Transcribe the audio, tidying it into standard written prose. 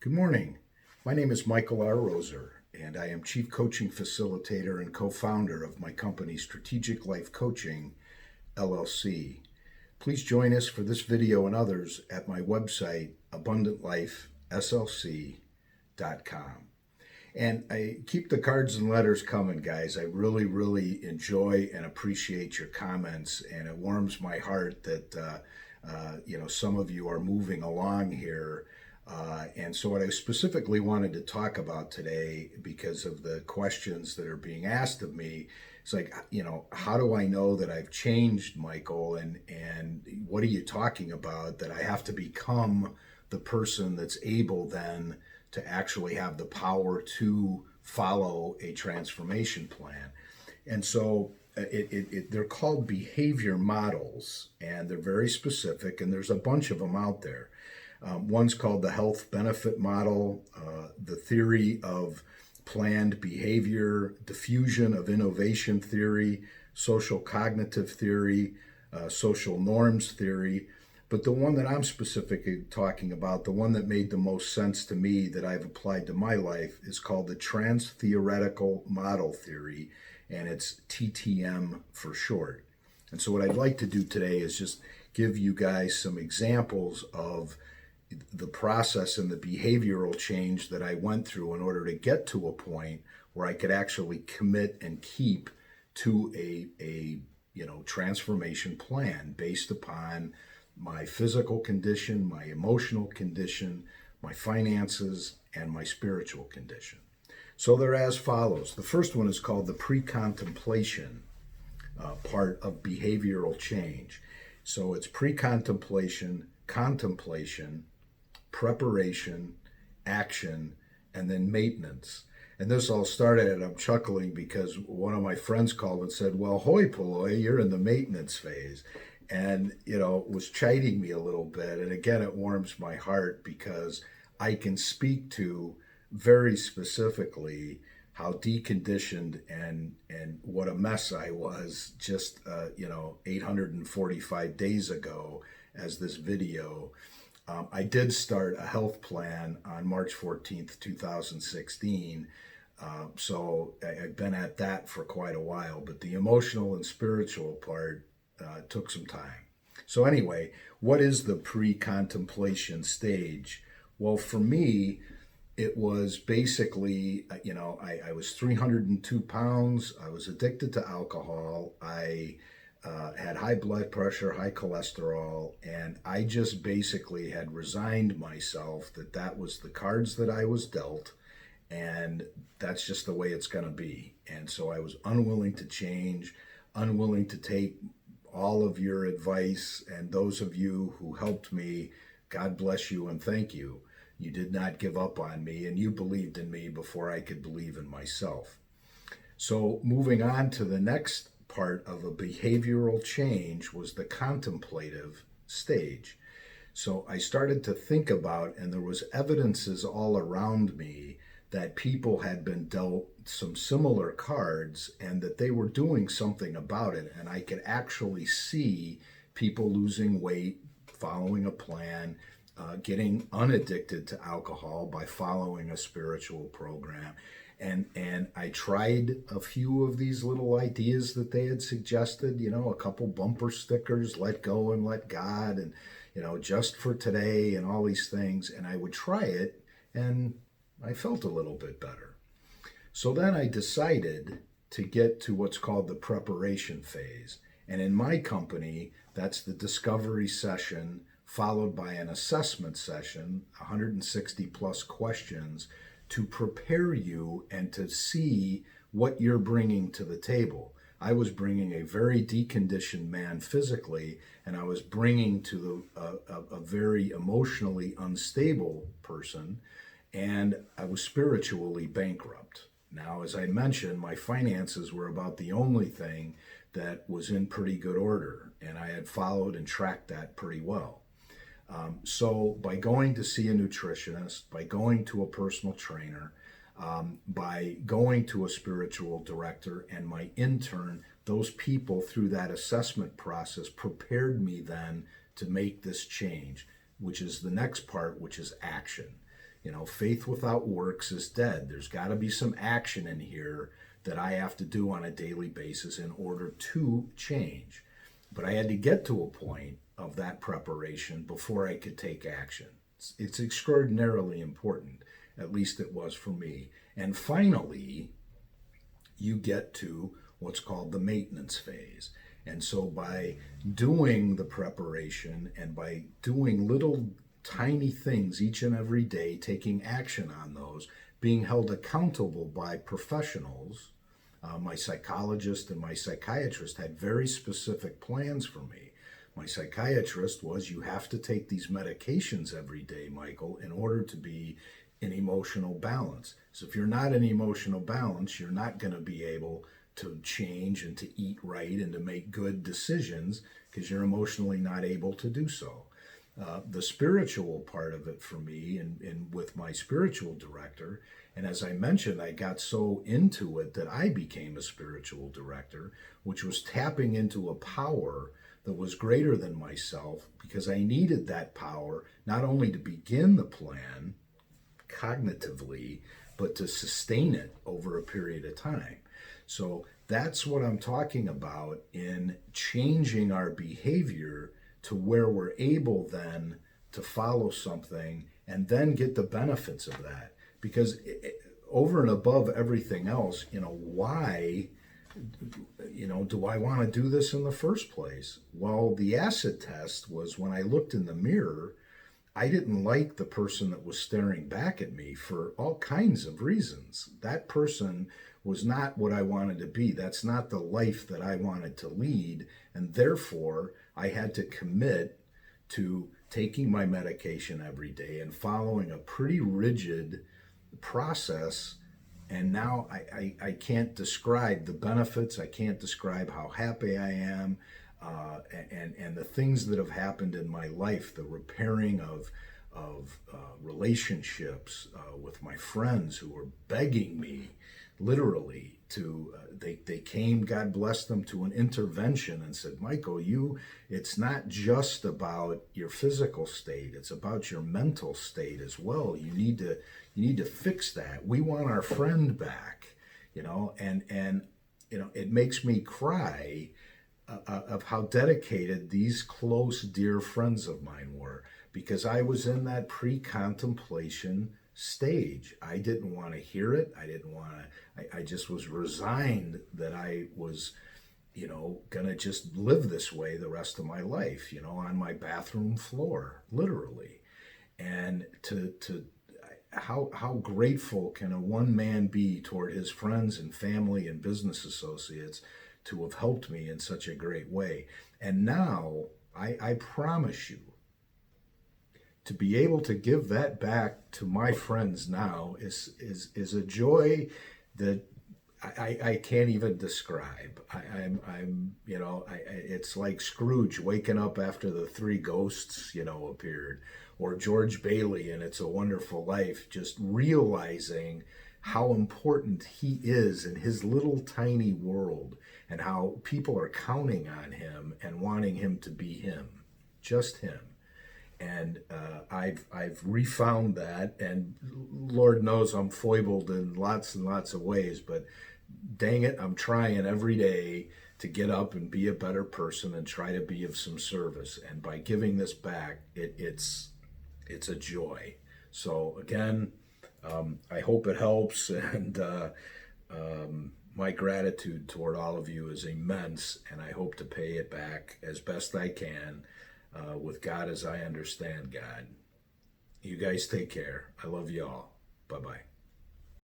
Good morning. My name is Michael R. Roser, and I am Chief Coaching Facilitator and co-founder of my company, Strategic Life Coaching, LLC. Please join us for this video and others at my website, abundantlifeslc.com. And I keep the cards and letters coming, guys. I really enjoy and appreciate your comments, and it warms my heart that some of you are moving along here. And so what I specifically wanted to talk about today, because of the questions that are being asked of me, it's like, how do I know that I've changed, Michael? And what are you talking about, that I have to become the person that's able then to actually have the power to follow a transformation plan? And so they're called behavior models, and they're very specific, and there's a bunch of them out there. One's called the health benefit model, the theory of planned behavior, diffusion of innovation theory, social cognitive theory, social norms theory. But the one that I'm specifically talking about, the one that made the most sense to me that I've applied to my life, is called the trans-theoretical model theory, and it's TTM for short. And so what I'd like to do today is just give you guys some examples of the process and the behavioral change that I went through in order to get to a point where I could actually commit and keep to a transformation plan based upon my physical condition, my emotional condition, my finances, and my spiritual condition. So they're as follows. The first one is called the pre-contemplation part of behavioral change. So it's pre-contemplation, contemplation, preparation, action, and then maintenance. And this all started, and I'm chuckling because one of my friends called and said, well, hoi polloi, you're in the maintenance phase. And, was chiding me a little bit. And again, it warms my heart because I can speak to very specifically how deconditioned and what a mess I was just, 845 days ago as this video. I did start a health plan on March 14th, 2016. So I've been at that for quite a while, but the emotional and spiritual part took some time. So anyway, what is the pre-contemplation stage? Well, for me, it was basically, I was 302 pounds. I was addicted to alcohol. I had high blood pressure, high cholesterol, and I just basically had resigned myself that was the cards that I was dealt, and that's just the way it's going to be. And so I was unwilling to change, unwilling to take all of your advice, and those of you who helped me, God bless you and thank you. You did not give up on me, and you believed in me before I could believe in myself. So moving on to the next part of a behavioral change was the contemplative stage. So I started to think about, and there was evidences all around me that people had been dealt some similar cards and that they were doing something about it. And I could actually see people losing weight, following a plan, getting unaddicted to alcohol by following a spiritual program. And I tried a few of these little ideas that they had suggested, a couple bumper stickers, let go and let God, and, just for today, and all these things. And I would try it, and I felt a little bit better. So then I decided to get to what's called the preparation phase. And in my company, that's the discovery session followed by an assessment session, 160 plus questions, to prepare you and to see what you're bringing to the table. I was bringing a very deconditioned man physically, and I was bringing to a very emotionally unstable person, and I was spiritually bankrupt. Now, as I mentioned, my finances were about the only thing that was in pretty good order, and I had followed and tracked that pretty well. So by going to see a nutritionist, by going to a personal trainer, by going to a spiritual director and my intern, those people through that assessment process prepared me then to make this change, which is the next part, which is action. Faith without works is dead. There's got to be some action in here that I have to do on a daily basis in order to change. But I had to get to a point of that preparation before I could take action. It's extraordinarily important, at least it was for me. And finally, you get to what's called the maintenance phase. And so by doing the preparation and by doing little tiny things each and every day, taking action on those, being held accountable by professionals, my psychologist and my psychiatrist had very specific plans for me. My psychiatrist was, you have to take these medications every day, Michael, in order to be in emotional balance. So if you're not in emotional balance, you're not going to be able to change and to eat right and to make good decisions because you're emotionally not able to do so. The spiritual part of it for me and with my spiritual director, and as I mentioned, I got so into it that I became a spiritual director, which was tapping into a power that was greater than myself because I needed that power not only to begin the plan cognitively, but to sustain it over a period of time. So that's what I'm talking about in changing our behavior to where we're able then to follow something and then get the benefits of that. Because over and above everything else, why, do I want to do this in the first place? Well, the acid test was when I looked in the mirror, I didn't like the person that was staring back at me for all kinds of reasons. That person was not what I wanted to be. That's not the life that I wanted to lead. And therefore, I had to commit to taking my medication every day and following a pretty rigid process. And now I can't describe the benefits. I can't describe how happy I am. And the things that have happened in my life, the repairing of relationships with my friends who were begging me literally to, they came, God bless them, to an intervention and said, Michael, it's not just about your physical state, it's about your mental state as well. You need to fix that. We want our friend back, and it makes me cry of how dedicated these close, dear friends of mine were, because I was in that pre-contemplation stage. I didn't want to hear it. I just was resigned that I was, gonna just live this way the rest of my life, on my bathroom floor, literally. And how grateful can a one man be toward his friends and family and business associates to have helped me in such a great way. And now I promise you, to be able to give that back to my friends now is a joy that I can't even describe. It's like Scrooge waking up after the three ghosts, appeared, or George Bailey in It's a Wonderful Life, just realizing how important he is in his little tiny world and how people are counting on him and wanting him to be him, just him. And I've refound that, and Lord knows I'm foibled in lots and lots of ways, but dang it, I'm trying every day to get up and be a better person and try to be of some service. And by giving this back, it's a joy. So again, I hope it helps, and my gratitude toward all of you is immense, and I hope to pay it back as best I can with God as I understand God. You guys take care. I love you all. Bye-bye.